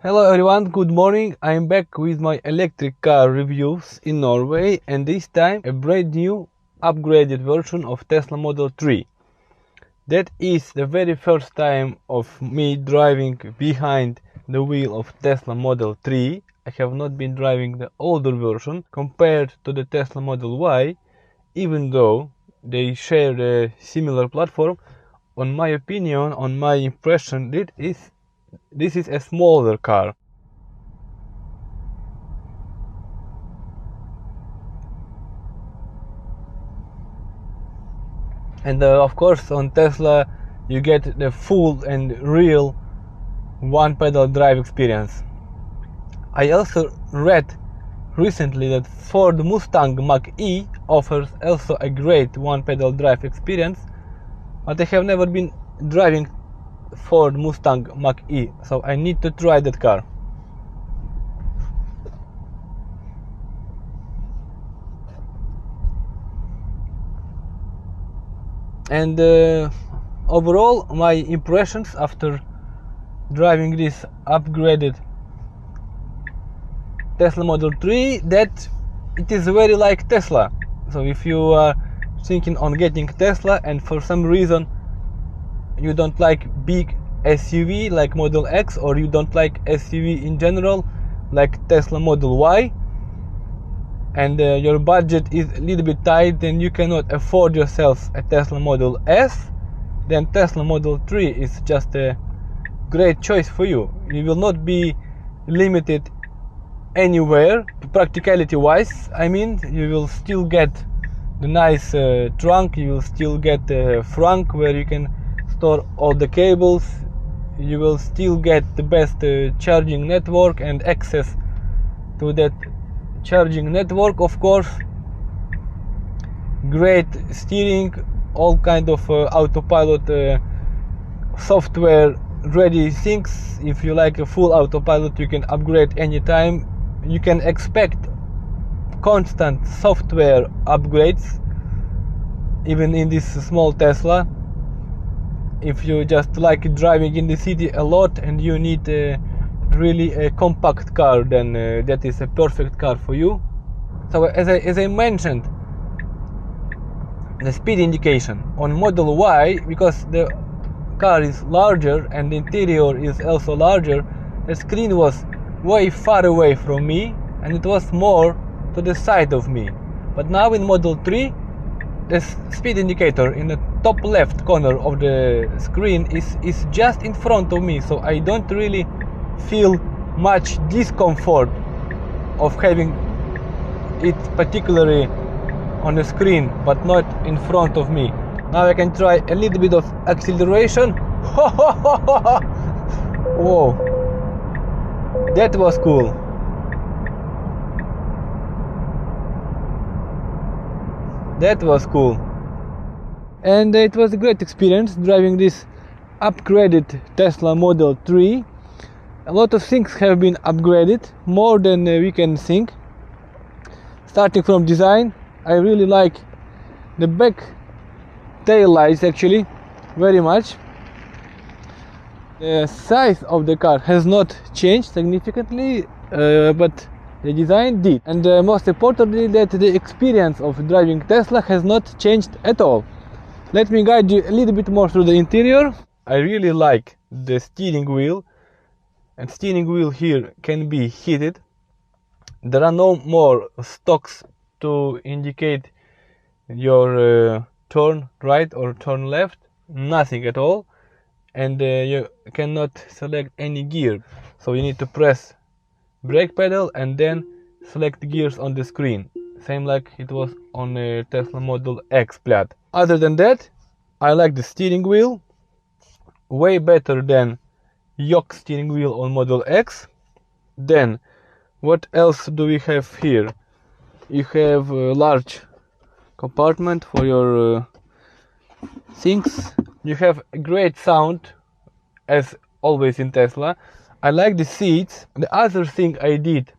Hello everyone, good morning. I'm back with my electric car reviews in Norway, and this time a brand new upgraded version of Tesla Model 3. That is the very first time of me driving behind the wheel of Tesla Model 3. I have not been driving the older version compared to the Tesla Model Y, even though they share a similar platform. On my opinion, on my impression, this is a smaller car. And of course on Tesla you get the full and real one pedal drive experience. I also read recently that Ford Mustang Mach-E offers also a great one pedal drive experience, but I have never been driving Ford Mustang Mach-E, so I need to try that car. And overall my impressions after driving this upgraded Tesla Model 3, that it is very like Tesla. So if you are thinking on getting Tesla and for some reason you don't like big SUV like Model X, or you don't like SUV in general like Tesla Model Y, and your budget is a little bit tight, then you cannot afford yourself a Tesla Model S, then Tesla Model 3 is just a great choice for you. You will not be limited anywhere practicality wise. I mean, you will still get the nice trunk, you will still get a frunk where you can store all the cables, you will still get the best charging network and access to that charging network, of course. Great steering, all kind of autopilot software ready things. If you like a full autopilot, you can upgrade anytime. You can expect constant software upgrades even in this small Tesla. If you just like driving in the city a lot and you need really a compact car, then that is a perfect car for you. So as I mentioned, the speed indication on Model Y, because the car is larger and the interior is also larger, the screen was way far away from me and it was more to the side of me. But now in Model 3, the speed indicator in the top left corner of the screen is just in front of me, so I don't really feel much discomfort of having it particularly on the screen but not in front of me. Now I can try a little bit of acceleration. Whoa, that was cool. That was cool. And it was a great experience driving this upgraded Tesla Model 3. A lot of things have been upgraded, more than we can think. Starting from design, I really like the back tail lights actually very much. The size of the car has not changed significantly, but the design did. And most importantly, that the experience of driving Tesla has not changed at all. Let me guide you a little bit more through the interior. I really like the steering wheel, and steering wheel here can be heated. There are no more stalks to indicate your turn right or turn left, nothing at all. And you cannot select any gear, so you need to press brake pedal and then select gears on the screen, same like it was on a Tesla Model X Plaid. Other than that, I like the steering wheel way better than yoke steering wheel on Model X. Then what else do we have here? You have a large compartment for your things. You have a great sound as always in Tesla. I like the seats. The other thing I did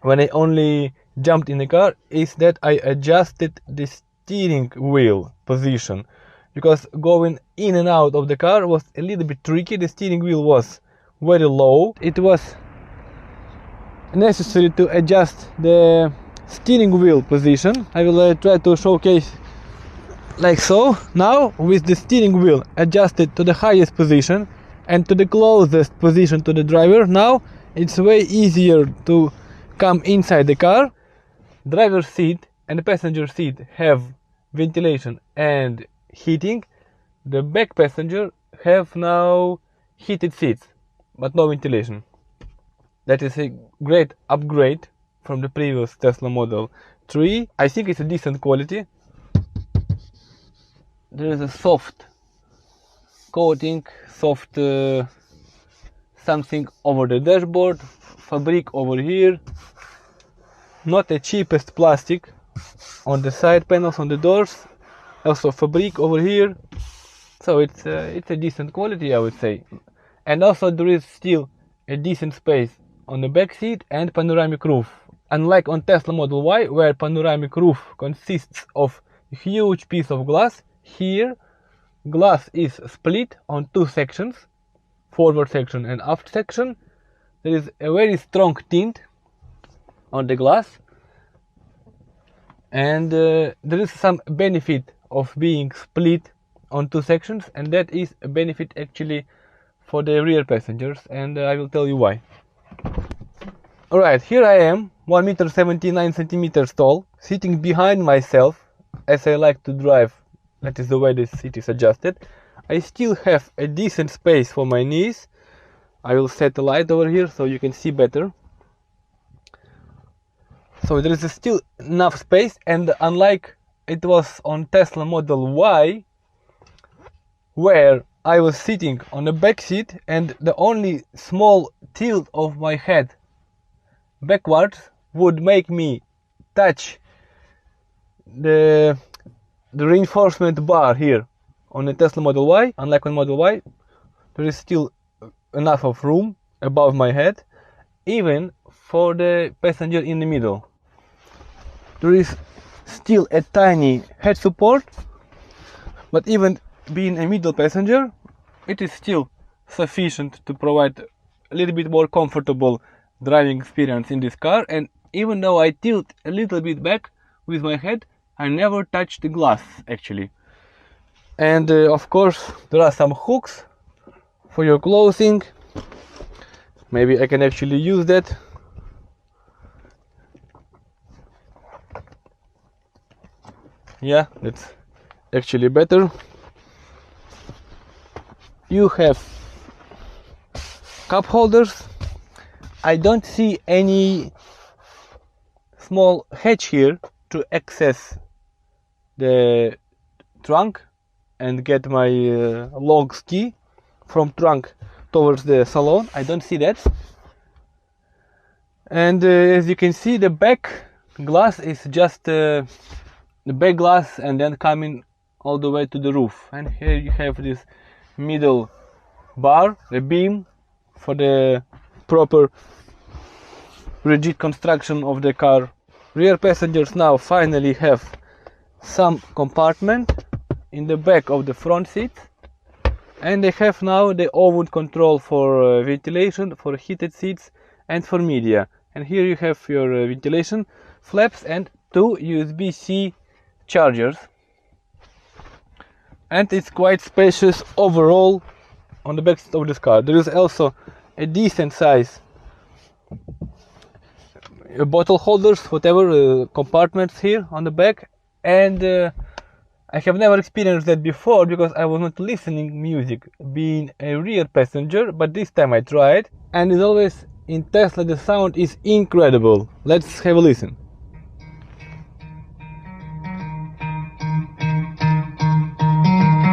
when I only jumped in the car is that I adjusted the steering wheel position, because going in and out of the car was a little bit tricky. The steering wheel was very low. It was necessary to adjust the steering wheel position. I will try to showcase like so. Now with the steering wheel adjusted to the highest position and to the closest position to the driver, now it's way easier to come inside the car. Driver's seat and the passenger seat have ventilation and heating. The back passenger have now heated seats but no ventilation. That is a great upgrade from the previous Tesla Model 3. I think it's a decent quality. There is a soft coating, soft something over the dashboard, fabric over here. Not the cheapest plastic on the side panels, on the doors. Also fabric over here. So it's a decent quality, I would say. And also there is still a decent space on the back seat and panoramic roof. Unlike on Tesla Model Y, where panoramic roof consists of a huge piece of glass, here glass is split on two sections, forward section and aft section. There is a very strong tint on the glass, and there is some benefit of being split on two sections, and that is a benefit actually for the rear passengers, and I will tell you why. Alright, here I am, 1.79 meters tall, sitting behind myself as I like to drive. That is the way this seat is adjusted. I still have a decent space for my knees. I will set the light over here so you can see better. So there is still enough space, and unlike it was on Tesla Model Y, where I was sitting on the back seat and the only small tilt of my head backwards would make me touch the reinforcement bar here on the Tesla Model Y. Unlike on Model Y, there is still enough of room above my head, even for the passenger in the middle. There is still a tiny head support, but even being a middle passenger, it is still sufficient to provide a little bit more comfortable driving experience in this car. And even though I tilt a little bit back with my head, I never touch the glass actually. And of course there are some hooks for your clothing. Maybe I can actually use that. Yeah, that's actually better. You have cup holders. I don't see any small hatch here to access the trunk and get my logs key from trunk towards the salon. I don't see that. And as you can see, the back glass is just the back glass and then coming all the way to the roof. And here you have this middle bar, the beam for the proper rigid construction of the car. Rear passengers now finally have some compartment in the back of the front seat, and they have now the oven control for ventilation, for heated seats and for media. And here you have your ventilation flaps and two USB-C chargers, and it's quite spacious overall on the back seat of this car. There is also a decent size bottle holders, whatever, compartments here on the back. And I have never experienced that before because I was not listening music being a rear passenger, but this time I tried, and as always in Tesla the sound is incredible. Let's have a listen.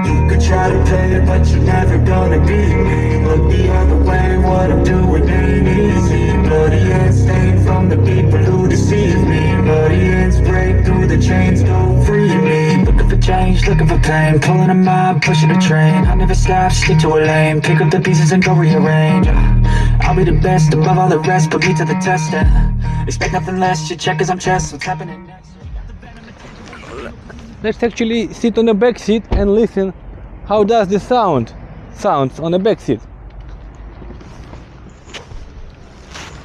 You could try to play it, but you're never gonna beat me. Look the other way, what I'm doing ain't easy. Bloody hands stained from the people who deceive me. Bloody hands break through the chains, don't free me. Looking for change, looking for pain, pulling a mob, pushing a train. I never stop, stick to a lane, pick up the pieces and go rearrange. I'll be the best above all the rest, put me to the test. Expect nothing less, you check as I'm chess. What's happening next? Let's actually sit on the back seat and listen how does the sounds on the back seat.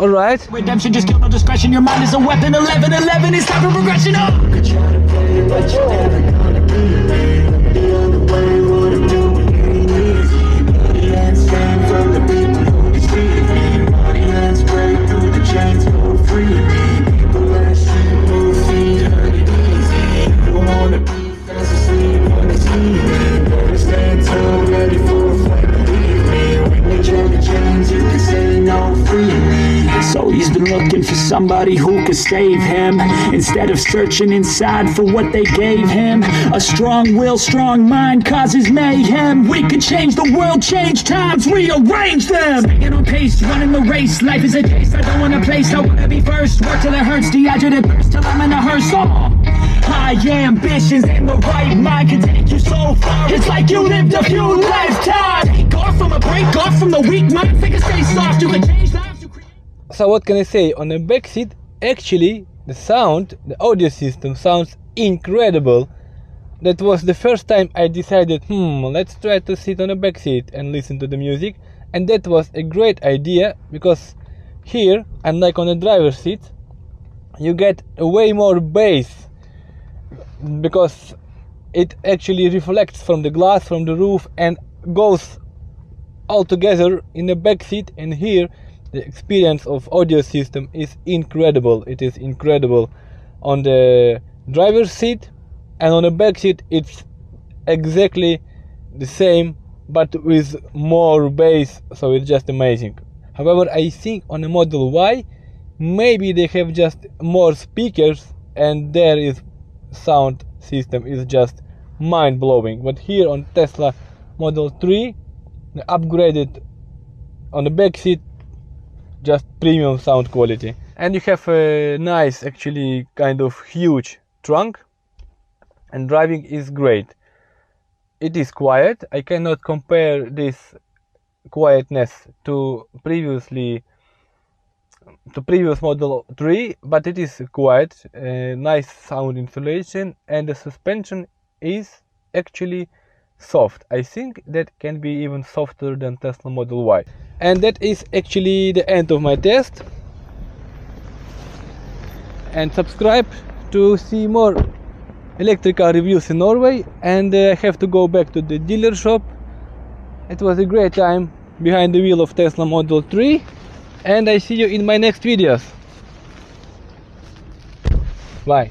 Alright. Redemption, just kill no discretion. Your mind is a weapon. 11-11 is time for progression. You could try to play it, but you're never gonna be me. The other way, what I'm doing ain't easy. Bloody hands stand from the people who deceive me. Bloody hands break through the chains, go free me. People that street move feet, hurt it easy. You don't wanna be fast asleep, wanna see me. Better stand tall, ready for a fight, believe me. When they try to change, you can say no, free me. So he's been looking for somebody who could save him, instead of searching inside for what they gave him. A strong will, strong mind causes mayhem. We could change the world, change times, rearrange them. Staying on pace, running the race. Life is a chase, I don't want a place, I wanna be first. Work till it hurts, dehydrated thirst till I'm in a hearse. High ambitions and the right mind can take you so far. It's like you lived a few lifetimes. Take off from a break off from the weak mind. Think it stay soft, you can change lives, you create. So what can I say? On the back seat, actually the sound, the audio system sounds incredible. That was the first time I decided, let's try to sit on the back seat and listen to the music. And that was a great idea, because here, unlike on the driver's seat, you get a way more bass, because it actually reflects from the glass, from the roof, and goes all together in the back seat. And here the experience of audio system is incredible. It is incredible on the driver's seat, and on the back seat it's exactly the same, but with more bass, so it's just amazing. However, I think on the Model Y maybe they have just more speakers, and there is sound system is just mind-blowing. But here on Tesla Model 3, the upgraded on the back seat, just premium sound quality. And you have a nice, actually kind of huge trunk, and driving is great. It is quiet. I cannot compare this quietness to previous Model 3, but it is quiet, nice sound insulation, and the suspension is actually soft. I think that can be even softer than Tesla Model Y. And that is actually the end of my test. And subscribe to see more electrical reviews in Norway. And I have to go back to the dealer shop. It was a great time behind the wheel of Tesla Model 3. And I see you in my next videos. Bye.